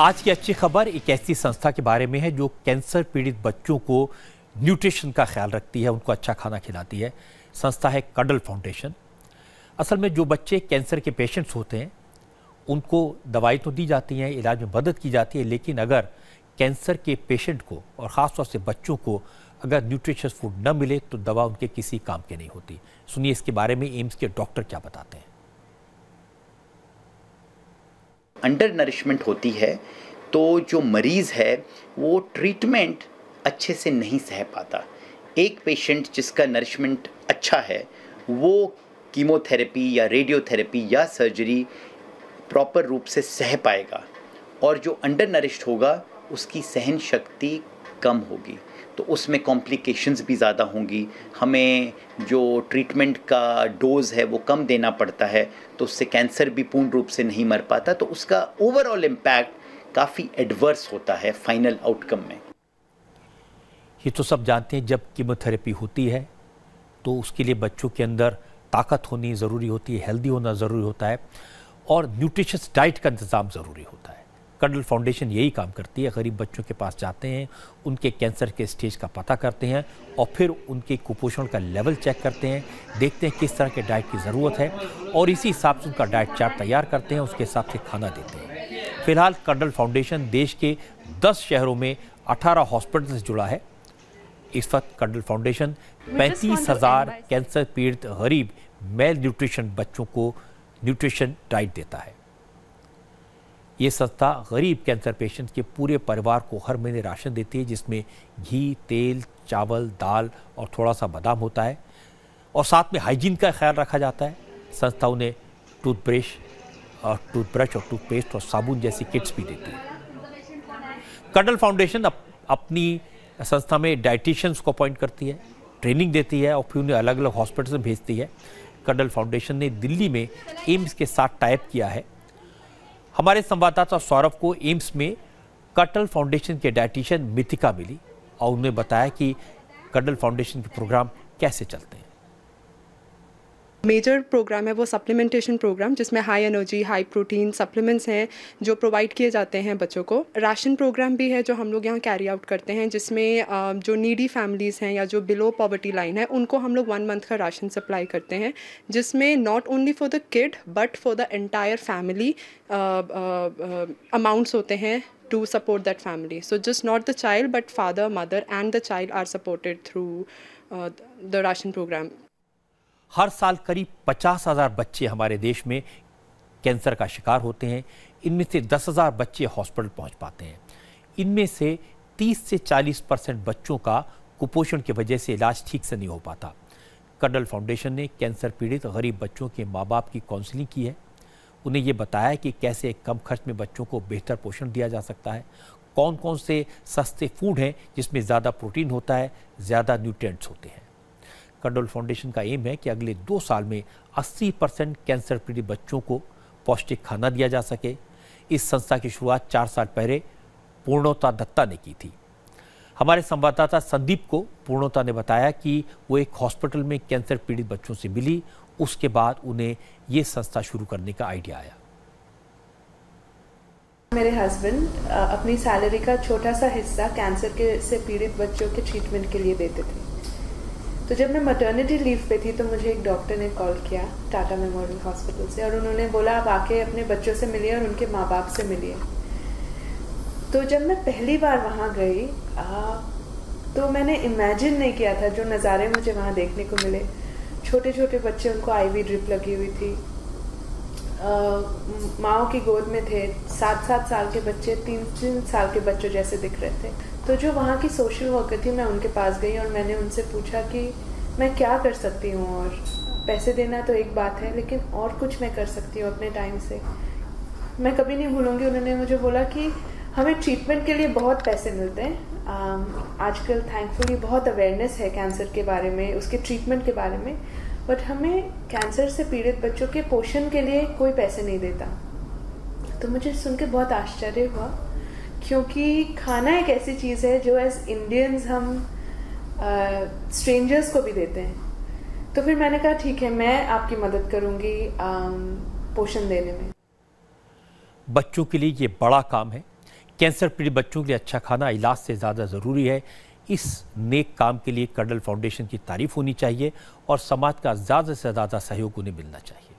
आज की अच्छी खबर एक ऐसी संस्था के बारे में है जो कैंसर पीड़ित बच्चों को न्यूट्रिशन का ख्याल रखती है, उनको अच्छा खाना खिलाती है। संस्था है कडल फाउंडेशन। असल में जो बच्चे कैंसर के पेशेंट्स होते हैं उनको दवाई तो दी जाती है, इलाज में मदद की जाती है, लेकिन अगर कैंसर के पेशेंट को और ख़ासतौर से बच्चों को अगर न्यूट्रिशियस फूड न मिले तो दवा उनके किसी काम की नहीं होती। सुनिए इसके बारे में एम्स के डॉक्टर क्या बताते हैं। अंडर नरिशमेंट होती है तो जो मरीज़ है वो ट्रीटमेंट अच्छे से नहीं सह पाता। एक पेशेंट जिसका नरिशमेंट अच्छा है वो कीमोथेरेपी या रेडियोथेरेपी या सर्जरी प्रॉपर रूप से सह पाएगा, और जो अंडर नरिश्ड होगा उसकी सहन शक्ति कम होगी, तो उसमें कॉम्प्लिकेशंस भी ज़्यादा होंगी। हमें जो ट्रीटमेंट का डोज है वो कम देना पड़ता है, तो उससे कैंसर भी पूर्ण रूप से नहीं मर पाता, तो उसका ओवरऑल इम्पैक्ट काफ़ी एडवर्स होता है फाइनल आउटकम में। ये तो सब जानते हैं, जब कीमोथेरेपी होती है तो उसके लिए बच्चों के अंदर ताकत होनी ज़रूरी होती है, हेल्दी होना ज़रूरी होता है, और न्यूट्रिशियस डाइट का इंतज़ाम ज़रूरी होता है। कडल फाउंडेशन यही काम करती है। गरीब बच्चों के पास जाते हैं, उनके कैंसर के स्टेज का पता करते हैं और फिर उनके कुपोषण का लेवल चेक करते हैं, देखते हैं किस तरह के डाइट की ज़रूरत है और इसी हिसाब से उनका डाइट चार्ट तैयार करते हैं, उसके हिसाब से खाना देते हैं। फिलहाल कडल फाउंडेशन देश के 10 शहरों में 18 हॉस्पिटल से जुड़ा है। इस वक्त कडल फाउंडेशन 35,000 कैंसर पीड़ित गरीब मेल न्यूट्रिशन बच्चों को न्यूट्रिशन डाइट देता है। ये संस्था गरीब कैंसर पेशेंट के पूरे परिवार को हर महीने राशन देती है, जिसमें घी, तेल, चावल, दाल और थोड़ा सा बादाम होता है, और साथ में हाइजीन का ख्याल रखा जाता है। संस्था उन्हें टूथब्रश और टूथपेस्ट और साबुन जैसी किट्स भी देती है। कडल फाउंडेशन अपनी संस्था में डाइटिशियंस को अपॉइंट करती है, ट्रेनिंग देती है और फिर उन्हें अलग अलग हॉस्पिटल में भेजती है। कडल फाउंडेशन ने दिल्ली में एम्स के साथ टाइप किया है। हमारे संवाददाता सौरभ को एम्स में कडल फाउंडेशन के डाइटिशियन मिथिका मिली और उन्होंने बताया कि कडल फाउंडेशन के प्रोग्राम कैसे चलते हैं। मेजर प्रोग्राम है वो सप्लीमेंटेशन प्रोग्राम, जिसमें high energy, high protein supplements हैं जो प्रोवाइड किए जाते हैं बच्चों को। राशन प्रोग्राम भी है जो हम लोग यहाँ कैरी आउट करते हैं, जिसमें जो नीडी फैमिलीज़ हैं या जो बिलो पॉवर्टी लाइन है उनको हम लोग 1 मंथ का राशन सप्लाई करते हैं, जिसमें not only for the kid but for the entire family amounts होते हैं to support that family. So just not the child but father, mother and the child are supported through the ration program. हर साल करीब 50,000 बच्चे हमारे देश में cancer का शिकार होते हैं। इनमें से 10,000 बच्चे हॉस्पिटल पहुंच पाते हैं। इनमें से 30 से 40% बच्चों का कुपोषण की वजह से इलाज ठीक से नहीं हो पाता। कडल फाउंडेशन ने कैंसर पीड़ित गरीब बच्चों के माँ बाप की काउंसलिंग की है। उन्हें ये बताया कि कैसे कम खर्च में बच्चों को बेहतर पोषण दिया जा सकता है, कौन कौन से सस्ते फूड हैं जिसमें ज़्यादा प्रोटीन होता है, ज़्यादा न्यूट्रिएंट्स होते हैं। कडल फाउंडेशन का एम है कि अगले 2 साल में 80% कैंसर पीड़ित बच्चों को पौष्टिक खाना दिया जा सके। इस संस्था की शुरुआत 4 साल पहले पूर्णोता दत्ता ने की थी। हमारे संवाददाता संदीप को पूर्णोता ने बताया कि वो एक हॉस्पिटल में कैंसर पीड़ित बच्चों से मिली, उसके बाद उन्हें ये संस्था शुरू करने का आइडिया आया। मेरे हस्बैंड अपनी सैलरी का छोटा सा हिस्सा कैंसर से पीड़ित बच्चों के ट्रीटमेंट के लिए देते थे। तो जब मैं मैटरनिटी लीव पे थी तो मुझे एक डॉक्टर ने कॉल किया टाटा मेमोरियल हॉस्पिटल से, और उन्होंने बोला आप आके अपने बच्चों से मिलिए और उनके माँ बाप से मिलिए। तो जब मैं पहली बार वहाँ गई तो मैंने इमेजिन नहीं किया था जो नज़ारे मुझे वहाँ देखने को मिले। छोटे छोटे बच्चे, उनको आईवी ड्रिप लगी हुई थी, माओ की गोद में थे, 7-7 साल के बच्चे 3-3 साल के बच्चों जैसे दिख रहे थे। तो जो वहाँ की सोशल वर्कर थी, मैं उनके पास गई और मैंने उनसे पूछा कि मैं क्या कर सकती हूँ, और पैसे देना तो एक बात है लेकिन और कुछ मैं कर सकती हूँ अपने टाइम से। मैं कभी नहीं भूलूंगी, उन्होंने मुझे बोला कि हमें ट्रीटमेंट के लिए बहुत पैसे मिलते हैं, आजकल थैंकफुली बहुत अवेयरनेस है कैंसर के बारे में, उसके ट्रीटमेंट के बारे में, बट हमें कैंसर से पीड़ित बच्चों के पोषण के लिए कोई पैसे नहीं देता। तो मुझे सुन के बहुत आश्चर्य हुआ, क्योंकि खाना एक ऐसी चीज़ है जो एज इंडियंस हम स्ट्रेंजर्स को भी देते हैं। तो फिर मैंने कहा ठीक है, मैं आपकी मदद करूँगी पोषण देने में। बच्चों के लिए ये बड़ा काम है। कैंसर पीड़ित बच्चों के लिए अच्छा खाना इलाज से ज़्यादा ज़रूरी है। इस नेक काम के लिए कर्नल फाउंडेशन की तारीफ होनी चाहिए और समाज का ज़्यादा से ज़्यादा सहयोग उन्हें मिलना चाहिए।